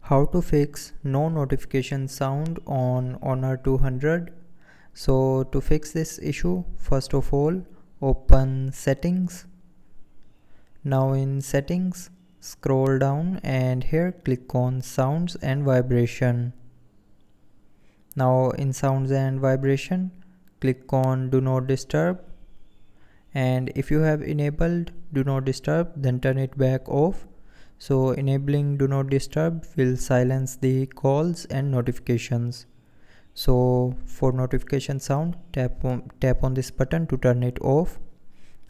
How to fix no notification sound on Honor 200. So to fix this issue, first of all, open settings. Now in settings, scroll down and here click on sounds and vibration. Now in sounds and vibration, click on do not disturb, and if you have enabled do not disturb, then turn it back off. So enabling do not disturb will silence the calls and notifications. So for notification sound, tap on this button to turn it off,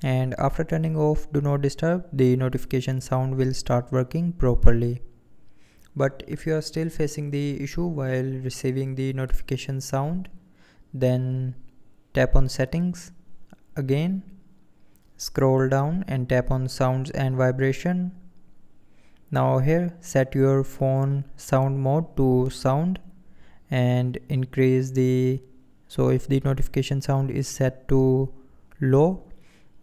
and after turning off do not disturb, the notification sound will start working properly. But if you are still facing the issue while receiving the notification sound, then tap on settings again, scroll down and tap on sounds and vibration. Now here set your phone sound mode to sound and increase the, so if the notification sound is set to low,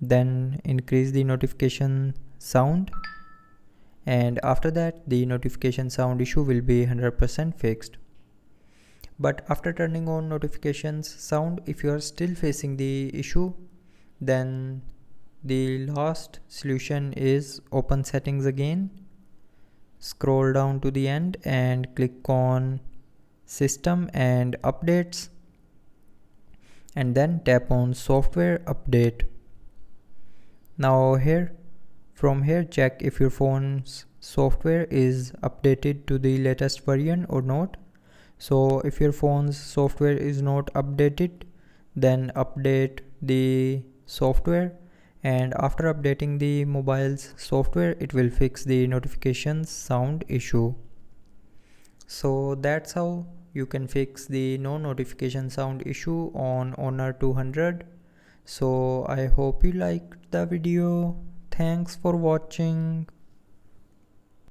then increase the notification sound, and after that the notification sound issue will be 100% fixed. But after turning on notifications sound, if you are still facing the issue, then the last solution is open settings again, scroll down to the end and click on system and updates, and then tap on software update. Now from here check if your phone's software is updated to the latest version or not. So if your phone's software is not updated, then update the software, and after updating the mobile's software it will fix the notifications sound issue. So that's how you can fix the no notification sound issue on Honor 200. So I hope you liked the video. Thanks for watching.